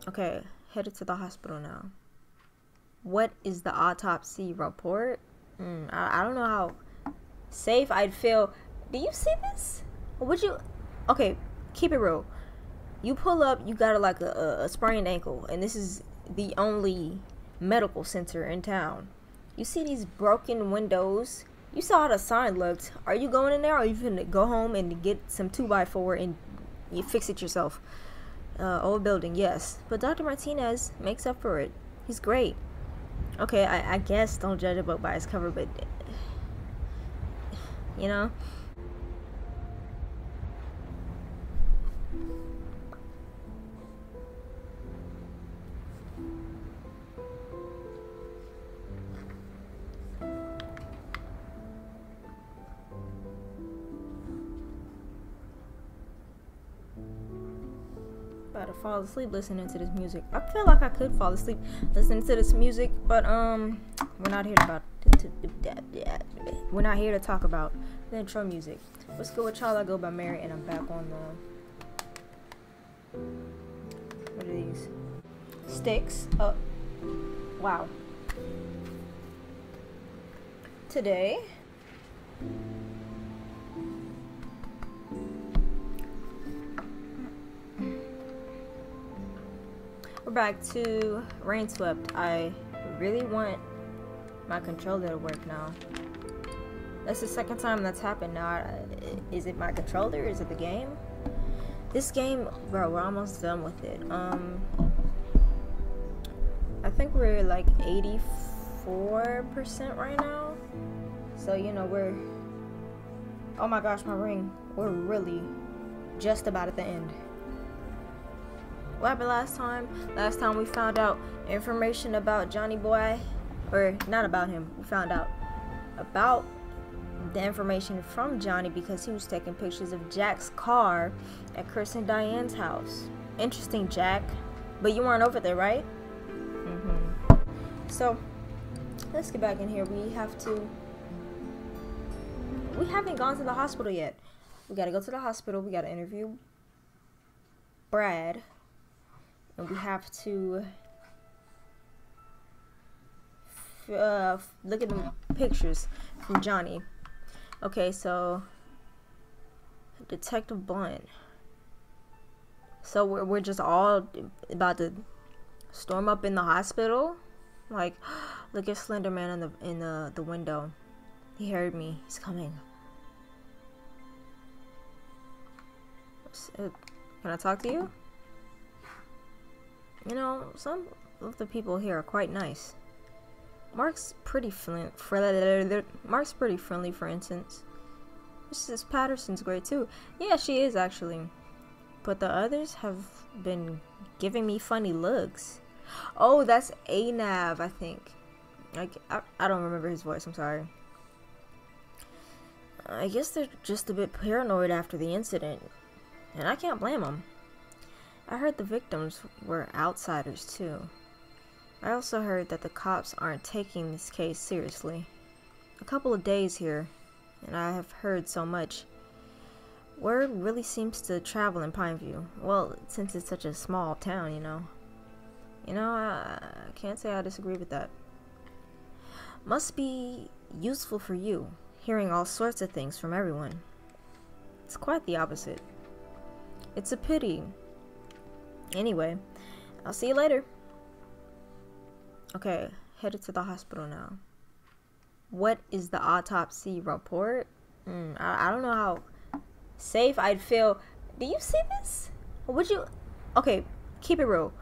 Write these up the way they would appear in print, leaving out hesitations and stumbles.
Okay, headed to the hospital now. What is the autopsy report? I don't know how safe I'd feel. Do you see this? Would you? Okay, keep it real. You pull up, you got a sprained ankle, and this is the only medical center in town. You see these broken windows. You saw how the sign looked. Are you going in there, or are you gonna go home and get some 2x4 and you fix it yourself? Old building, yes. But Dr. Martinez makes up for it. He's great. Okay, I guess don't judge a book by its cover, but you know. About to fall asleep listening to this music. I feel like I could fall asleep listening to this music, but we're not here to talk about the intro music. What's good with y'all? I go by Mary, and I'm back on the what are these? Sticks. Oh, wow. Today we're back to Rainswept. I really want my controller to work now. That's the second time that's happened now. Is it my controller? Is it the game? This game, bro, we're almost done with it. I think we're like 84% right now. So, you know, we're... Oh my gosh, my ring. We're really just about at the end. What happened last time? Last time we found out information about Johnny Boy. Or, not about him. We found out about the information from Johnny because he was taking pictures of Jack's car at Chris and Diane's house. Interesting, Jack. But you weren't over there, right? So, let's get back in here. We haven't gone to the hospital yet. We gotta go to the hospital. We gotta interview Brad. And we have to look at the pictures from Johnny. Okay, so Detective Blunt. So we're just all about to storm up in the hospital. Like, look at Slender Man in the window. He heard me. He's coming. Can I talk to you? You know, some of the people here are quite nice. Mark's pretty friendly, for instance. Mrs. Patterson's great too. Yeah, she is actually. But the others have been giving me funny looks. Oh, that's Anav, I think. I don't remember his voice, I'm sorry. I guess they're just a bit paranoid after the incident. And I can't blame them. I heard the victims were outsiders too. I also heard that the cops aren't taking this case seriously. A couple of days here, and I have heard so much. Word really seems to travel in Pineview. Well, since it's such a small town, you know. I can't say I disagree with that. Must be useful for you, hearing all sorts of things from everyone. It's quite the opposite. It's a pity. Anyway, I'll see you later. Okay, headed to the hospital now. What is the autopsy report? I don't know how safe I'd feel. Do you see this? Would you? Okay, keep it real.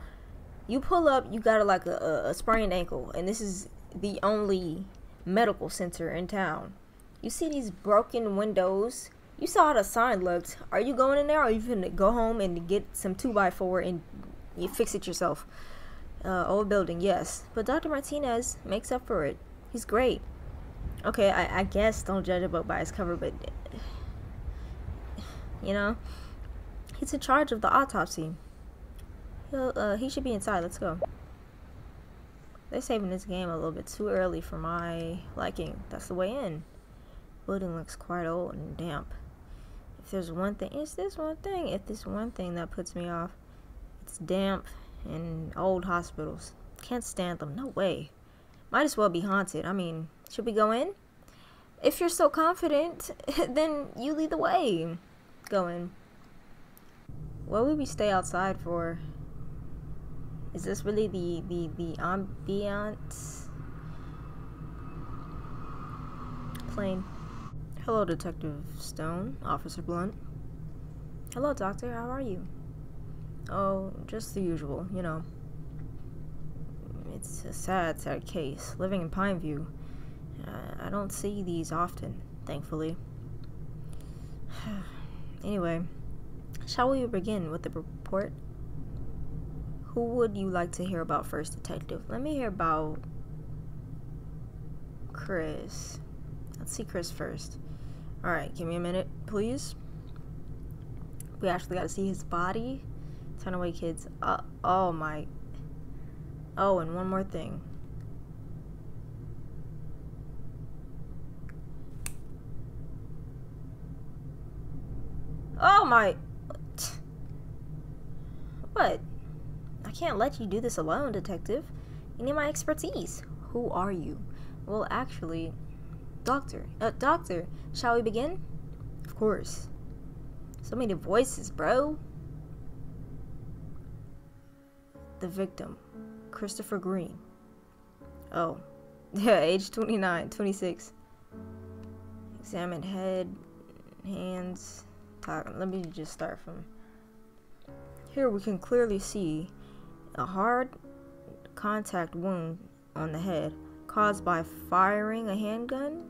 You pull up, you got a sprained ankle, and this is the only medical center in town. You see these broken windows. You saw how the sign looked. Are you going in there, or are you gonna go home and get some 2x4 and you fix it yourself? Old building, yes. But Dr. Martinez makes up for it. He's great. Okay, I guess don't judge a book by its cover, but you know, he's in charge of the autopsy. He should be inside. Let's go. They're saving this game a little bit too early for my liking. That's the way in. Building looks quite old and damp. If there's one thing, it's this one thing. If there's one thing that puts me off, it's damp in old hospitals. Can't stand them. No way. Might as well be haunted. I mean, should we go in? If you're so confident, then you lead the way. Go in. What would we stay outside for? Is this really the ambiance? Plain. Hello, Detective Stone. Officer Blunt. Hello, Doctor. How are you? Oh, just the usual, you know. It's a sad, sad case. Living in Pineview. I don't see these often, thankfully. Anyway, shall we begin with the report? Who would you like to hear about first, Detective? Let me hear about Chris. Let's see Chris first. Alright, give me a minute, please. We actually gotta see his body. Turn away, kids. Oh my. Oh, and one more thing. Oh my. What? I can't let you do this alone, Detective. You need my expertise. Who are you? Well, actually, Doctor, shall we begin? Of course. So many voices, bro. The victim, Christopher Green. Oh, yeah, age 29, 26. Examined head, hands. Let me just start from here. We can clearly see a hard contact wound on the head caused by firing a handgun.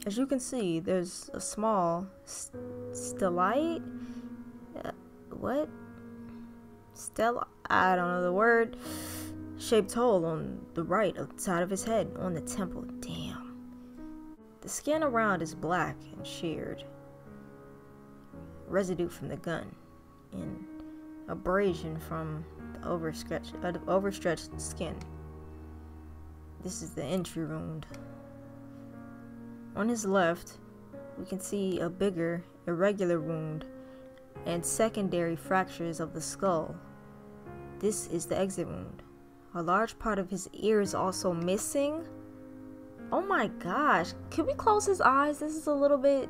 As you can see, there's a small stellite. What? I don't know the word. Shaped hole on the right side of his head, on the temple. Damn. The skin around is black and sheared. Residue from the gun and abrasion from the overstretched skin. This is the entry wound. On his left, we can see a bigger, irregular wound and secondary fractures of the skull. This is the exit wound. A large part of his ear is also missing. Oh my gosh. Could we close his eyes? This is a little bit...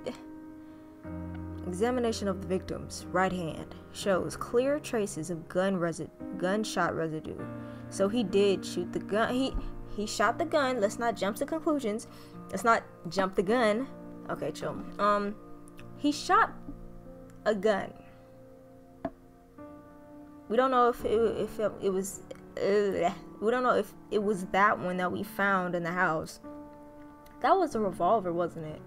Examination of the victim's right hand shows clear traces of gunshot residue. So he did shoot the gun. He shot the gun. Let's not jump to conclusions. Let's not jump the gun. Okay, chill. He shot a gun. We don't know if it was. We don't know if it was that one that we found in the house. That was a revolver, wasn't it?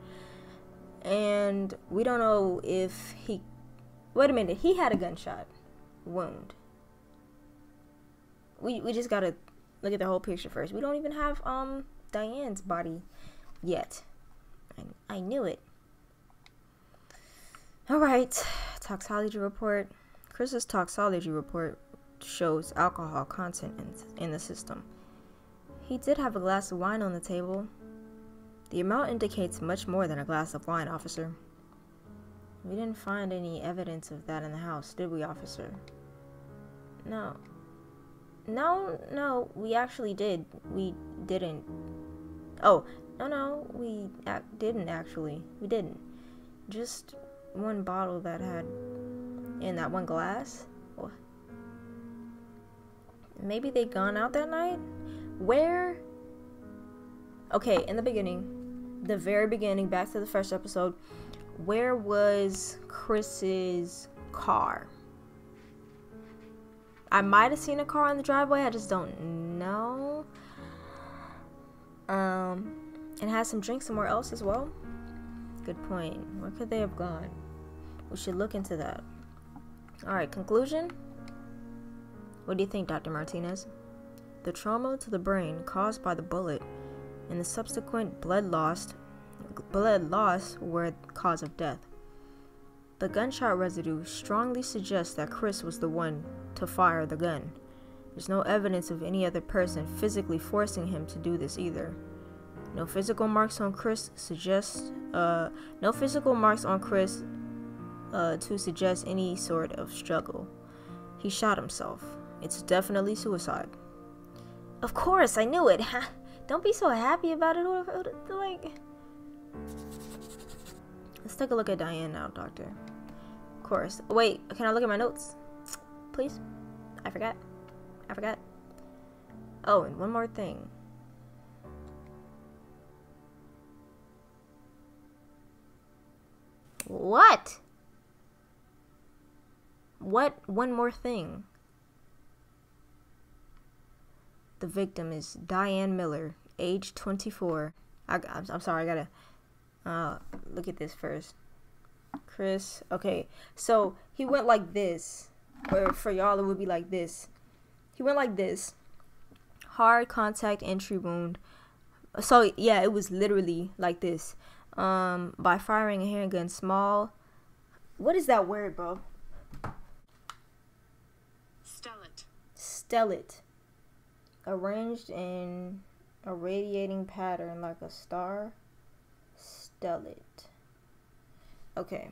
And we don't know if he... Wait a minute. He had a gunshot wound. We just gotta look at the whole picture first. We don't even have Diane's body yet. I knew it. Alright. Toxology report. Chris's toxology report shows alcohol content in the system. He did have a glass of wine on the table. The amount indicates much more than a glass of wine, officer. We didn't find any evidence of that in the house, did we, officer? No. No, we actually did. We didn't. Oh, no, we didn't actually. We didn't. Just one bottle that had in that one glass. Maybe they gone out that night? Where? Okay, in the beginning, the very beginning, back to the first episode, where was Chris's car? I might have seen a car in the driveway, I just don't know. And had some drinks somewhere else as well. Good point. Where could they have gone? We should look into that. Alright, conclusion? What do you think, Dr. Martinez? The trauma to the brain caused by the bullet and the subsequent blood loss were the cause of death. The gunshot residue strongly suggests that Chris was the one to fire the gun. There's no evidence of any other person physically forcing him to do this either. No physical marks on Chris to suggest any sort of struggle. He shot himself. It's definitely suicide. Of course, I knew it. Don't be so happy about it. Like, let's take a look at Diane now, doctor. Of course. Wait, can I look at my notes, please? I forgot. Oh, and one more thing. What? What? One more thing. The victim is Diane Miller, age 24. I'm sorry, I gotta look at this first. Chris. Okay, so he went like this. Or for y'all, it would be like this. He went like this. Hard contact entry wound. So, yeah, it was literally like this. By firing a handgun, small. What is that word, bro? Stellate. Arranged in a radiating pattern like a star. Stellate. Okay.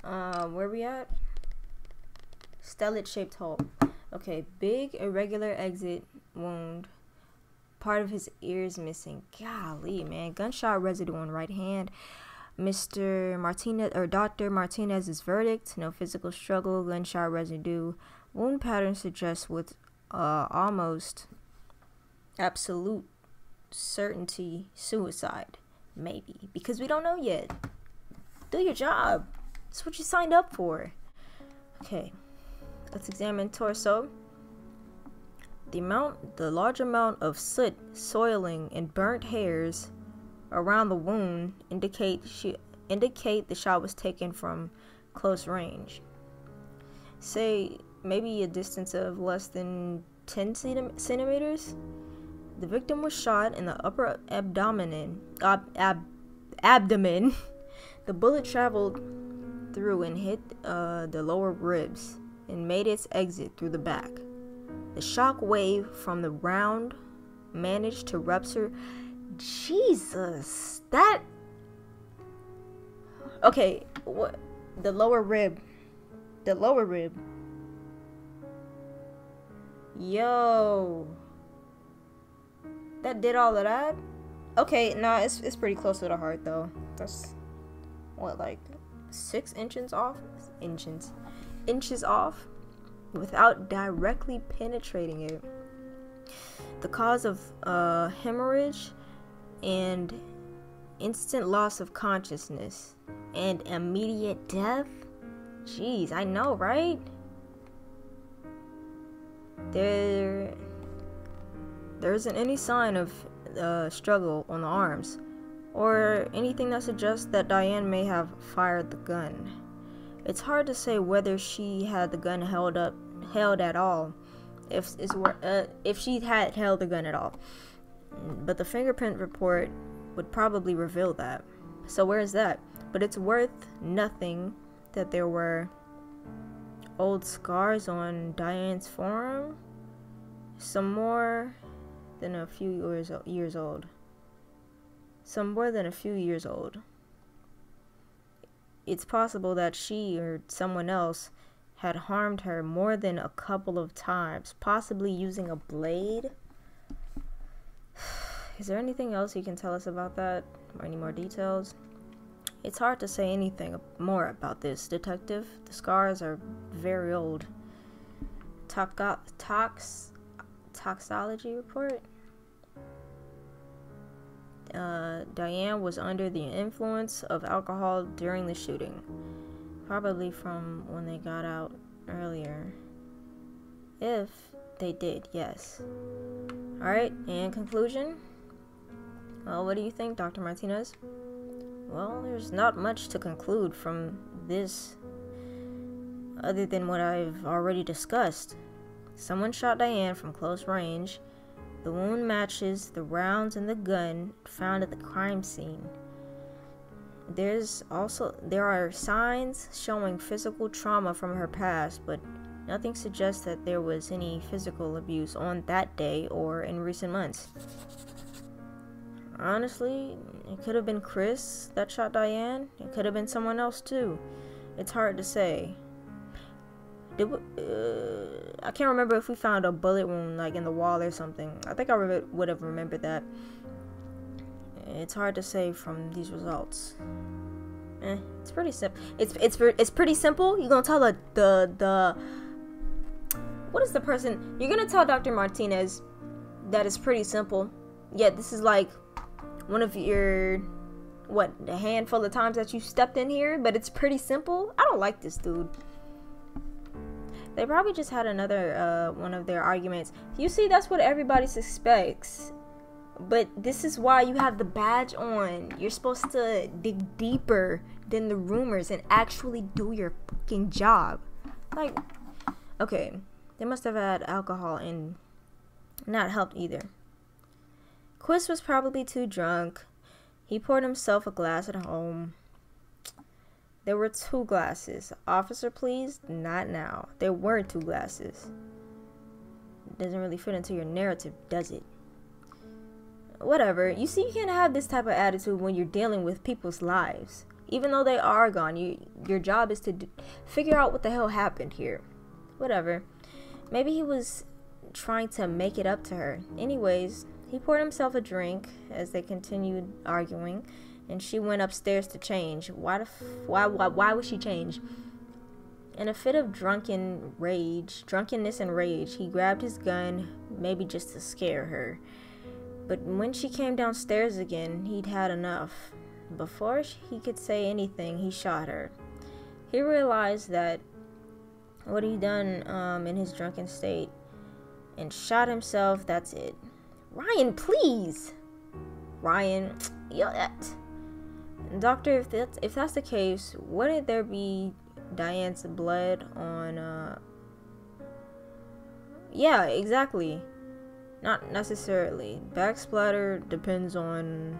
Where we at? Stellate shaped hole. Okay, big irregular exit wound. Part of his ear is missing. Golly, man. Gunshot residue on right hand. Mr. Martinez or Dr. Martinez's verdict: no physical struggle, gunshot residue. Wound pattern suggests with almost absolute certainty suicide. Maybe, because we don't know yet. Do your job. That's what you signed up for. Okay, let's examine torso. The large amount of soot, soiling, and burnt hairs around the wound indicate the shot was taken from close range. Say maybe a distance of less than 10 centimeters. The victim was shot in the upper abdomen. The bullet traveled through and hit the lower ribs and made its exit through the back. The shock wave from the round managed to rupture. Jesus, that. Okay, what? The lower rib. Yo, that did all of that? Okay, nah, it's pretty close to the heart though. That's what, like 6 inches off? Inches off without directly penetrating it. The cause of hemorrhage and instant loss of consciousness and immediate death. Jeez, I know, right? There isn't any sign of struggle on the arms or anything that suggests that Diane may have fired the gun. It's hard to say whether she had the gun held at all, if she had held the gun at all. But the fingerprint report would probably reveal that. So where is that? But it's worth nothing that there were old scars on Diane's forearm. Some more than a few years old. It's possible that she or someone else had harmed her more than a couple of times, possibly using a blade. Is there anything else you can tell us about that, or any more details? It's hard to say anything more about this, detective. The scars are very old. Toxology Report. Diane was under the influence of alcohol during the shooting. Probably from when they got out earlier. If they did, yes. Alright, in conclusion, well, what do you think, Dr. Martinez? Well, there's not much to conclude from this other than what I've already discussed. Someone shot Diane from close range. The wound matches the rounds in the gun found at the crime scene. There are signs showing physical trauma from her past, but nothing suggests that there was any physical abuse on that day or in recent months. Honestly, it could have been Chris that shot Diane. It could have been someone else too. It's hard to say. I can't remember if we found a bullet wound like in the wall or something. I think I would have remembered that. It's hard to say from these results. It's pretty simple. It's pretty simple. You're gonna tell the what is the person? You're gonna tell Dr. Martinez that it's pretty simple. Yeah, this is like one of your the handful of times that you stepped in here, but it's pretty simple. I don't like this dude. They probably just had another one of their arguments. You see, that's what everybody suspects. But this is why you have the badge on. You're supposed to dig deeper than the rumors and actually do your fucking job. Like, okay, they must have had alcohol and not helped either. Quist was probably too drunk. He poured himself a glass at home. There were 2 glasses. Officer, please, not now. There were 2 glasses. It doesn't really fit into your narrative, does it? Whatever. You see, you can't have this type of attitude when you're dealing with people's lives. Even though they are gone, your job is to figure out what the hell happened here. Whatever. Maybe he was trying to make it up to her. Anyways, he poured himself a drink as they continued arguing, and she went upstairs to change. Why would she change? In a fit of drunkenness and rage, he grabbed his gun, maybe just to scare her. But when she came downstairs again, he'd had enough. Before he could say anything, he shot her. He realized that what he'd done in his drunken state and shot himself. That's it. Ryan, please. Ryan, Doctor, if that's the case, wouldn't there be Diane's blood on? Yeah, exactly. Not necessarily. Backsplatter depends on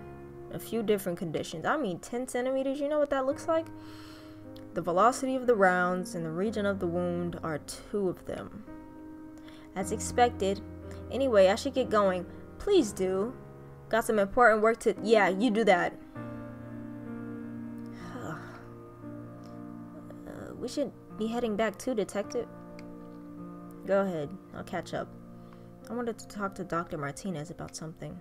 a few different conditions. I mean, 10 centimeters, you know what that looks like? The velocity of the rounds and the region of the wound are 2 of them. That's expected. Anyway, I should get going. Please do. Got some important work to... Yeah, you do that. We should be heading back too, Detective. Go ahead. I'll catch up. I wanted to talk to Dr. Martinez about something.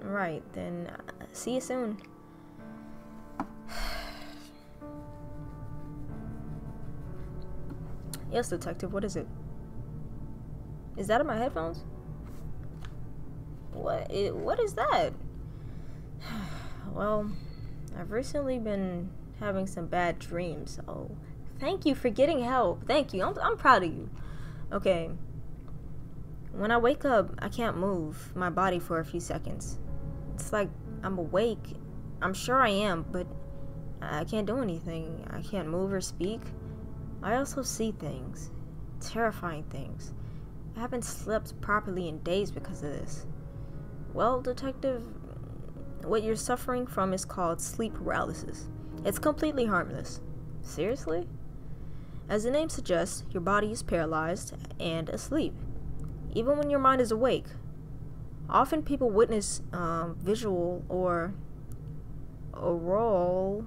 Right, then see you soon. Yes, Detective, what is it? Is that in my headphones? What is that? Well, I've recently been having some bad dreams. Oh, thank you for getting help. Thank you. I'm proud of you. Okay. When I wake up, I can't move my body for a few seconds. It's like I'm awake. I'm sure I am, but I can't do anything. I can't move or speak. I also see things. Terrifying things. I haven't slept properly in days because of this. Well, Detective, what you're suffering from is called sleep paralysis. It's completely harmless. Seriously? As the name suggests, your body is paralyzed and asleep, even when your mind is awake. Often people witness visual or oral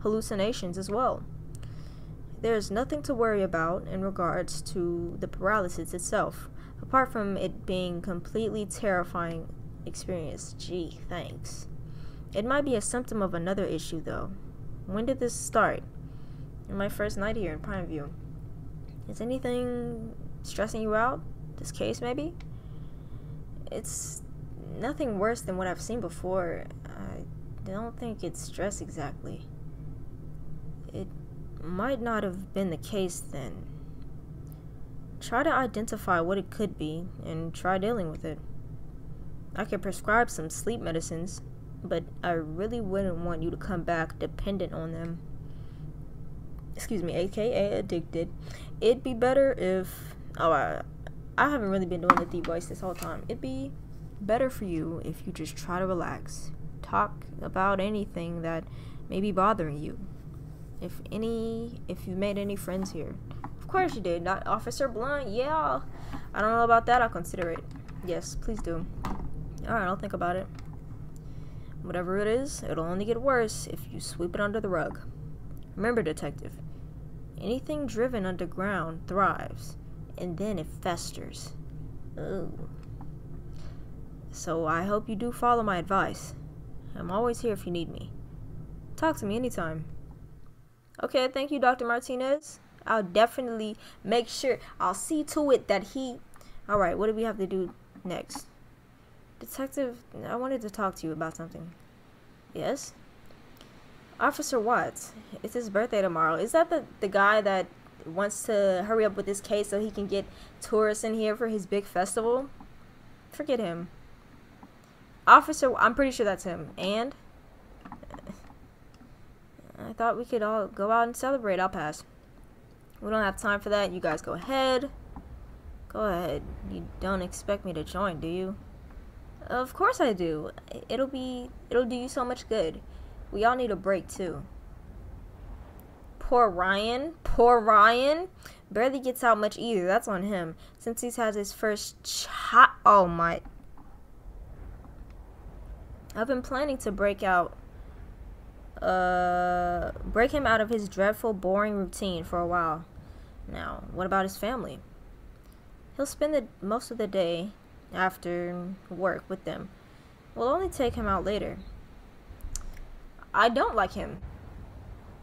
hallucinations as well. There's nothing to worry about in regards to the paralysis itself, apart from it being completely terrifying experience. Gee, thanks. It might be a symptom of another issue though. When did this start? In my first night here in Pineview. Is anything stressing you out? This case maybe? It's nothing worse than what I've seen before. I don't think it's stress exactly. It might not have been the case then. Try to identify what it could be and try dealing with it. I could prescribe some sleep medicines, but I really wouldn't want you to come back dependent on them. Excuse me, aka addicted. It'd be better if... I haven't really been doing the deep voice this whole time. It'd be better for you if you just try to relax. Talk about anything that may be bothering you. If you made any friends here. Of course you did. Not Officer Blunt, yeah. I don't know about that, I'll consider it. Yes, please do. Alright, I'll think about it. Whatever it is, it'll only get worse if you sweep it under the rug. Remember, Detective, Anything driven underground thrives, and then it festers. Ooh. So I hope you do follow my advice. I'm always here if you need me. Talk to me anytime. Okay, thank you, Dr. Martinez. I'll definitely make sure. I'll see to it that he... Alright, what do we have to do next? Detective, I wanted to talk to you about something. Yes? Officer Watts, it's his birthday tomorrow. Is that the guy that wants to hurry up with his case so he can get tourists in here for his big festival? Forget him. Officer, I'm pretty sure that's him. And? I thought we could all go out and celebrate. I'll pass. We don't have time for that. You guys go ahead. Go ahead. You don't expect me to join, do you? Of course I do. It'll do you so much good. We all need a break too. Poor Ryan. Poor Ryan. Barely gets out much either. That's on him. Since he's had his first child. Oh my. I've been planning to break him out of his dreadful, boring routine for a while. Now, what about his family? He'll spend most of the day after work with them. We'll only take him out later. I don't like him.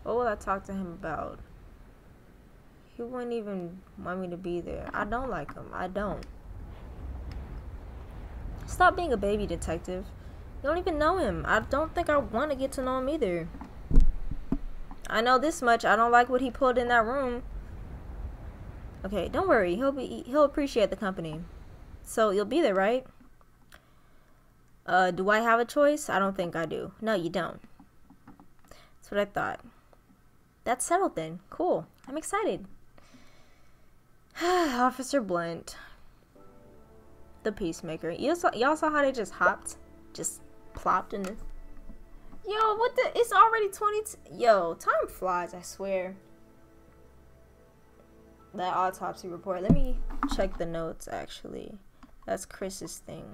What will I talk to him about? He wouldn't even want me to be there. I don't like him. I don't. Stop being a baby, detective. You don't even know him. I don't think I want to get to know him either. I know this much. I don't like what he pulled in that room. Okay, don't worry. He'll appreciate the company. So you'll be there, right? Do I have a choice? I don't think I do. No, you don't. That's what I thought. That's settled then. Cool. I'm excited. Officer Blunt. The Peacemaker. Y'all saw how they just hopped? Just plopped in this. Yo, what the? It's already 20. Yo, time flies, I swear. That autopsy report. Let me check the notes, actually. That's Chris's thing.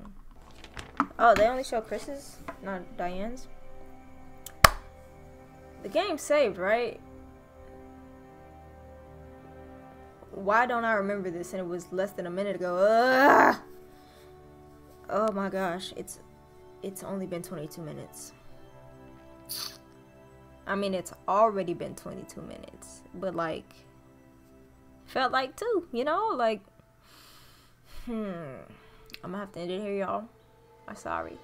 Oh, they only show Chris's? Not Diane's? The game's saved, right? Why don't I remember this? And it was less than a minute ago. Ugh! Oh my gosh. It's only been 22 minutes. I mean, it's already been 22 minutes. But like, felt like 2, you know? Like, I'm gonna have to end it here, y'all. I'm sorry.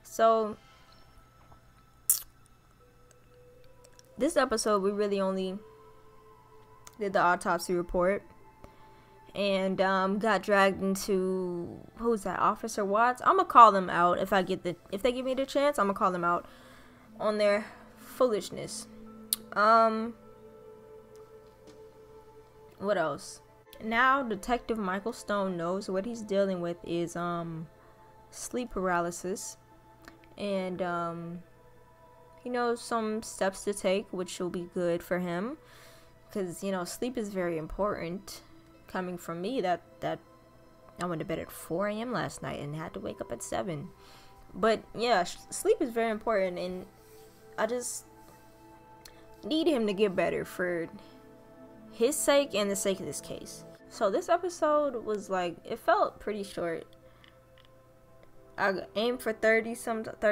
So, this episode, we really only did the autopsy report. And got dragged into, who's that, Officer Watts? I'm gonna call them out if they give me the chance. I'm gonna call them out on their foolishness. What else? Now Detective Michael Stone knows what he's dealing with is sleep paralysis, and he knows some steps to take, which will be good for him, because sleep is very important. Coming from me, that I went to bed at 4 a.m. last night and had to wake up at 7. But yeah, sleep is very important, and I just need him to get better for his sake and the sake of this case. So this episode was like, it felt pretty short. I aim for 30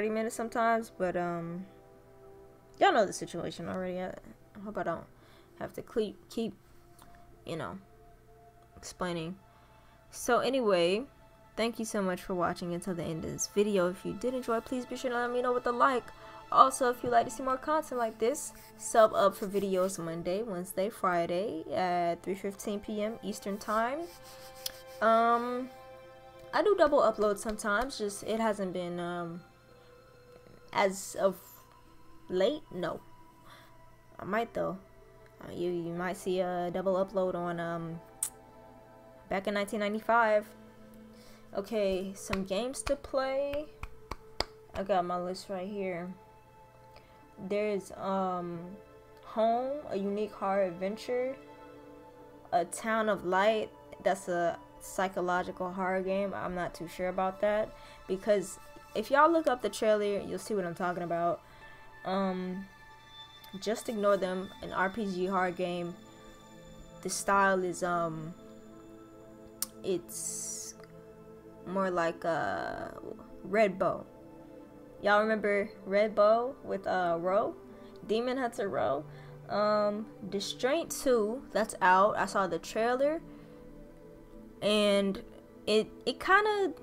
minutes sometimes, but y'all know the situation already. I hope I don't have to keep explaining. So anyway, thank you so much for watching until the end of this video. If you did enjoy, please be sure to let me know with a like. Also, if you'd like to see more content like this, sub up for videos Monday, Wednesday, Friday at 3:15 p.m. Eastern time. I do double upload sometimes, just it hasn't been as of late. No, I might though. You might see a double upload on back in 1995. Okay, some games to play. I got my list right here. There's Home, a unique horror adventure. A Town of Light, that's a psychological horror game. I'm not too sure about that, because if y'all look up the trailer, you'll see what I'm talking about. just ignore them. An RPG hard game. The style is it's more like a Red Bow. Y'all remember Red Bow with Ro? Demon Hunter Ro? Distraint 2, that's out. I saw the trailer and it kind of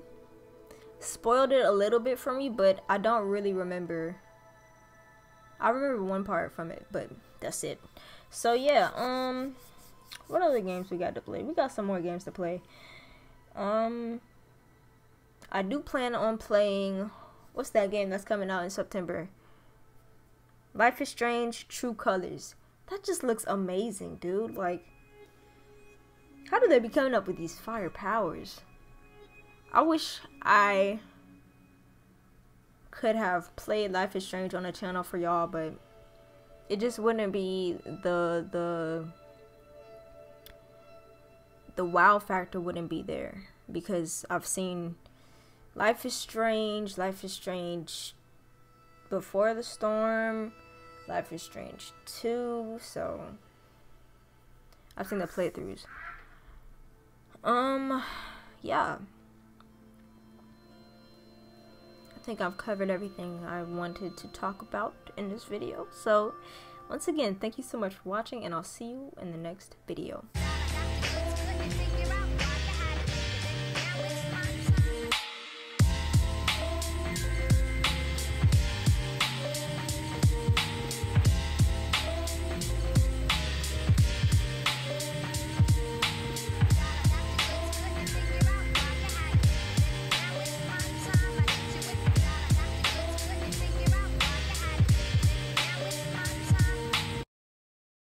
spoiled it a little bit for me, but I don't really remember. I remember one part from it, but that's it. So yeah, what other games we got to play? We got some more games to play. I do plan on playing, what's that game that's coming out in September? Life is Strange True Colors. That just looks amazing, dude. Like, how do they be coming up with these fire powers? I wish I could have played Life is Strange on the channel for y'all, but it just wouldn't be the wow factor wouldn't be there, because I've seen Life is Strange Before the Storm, Life is Strange 2, so I've seen the playthroughs. Yeah. I think I've covered everything I wanted to talk about in this video. So, once again, thank you so much for watching, and I'll see you in the next video.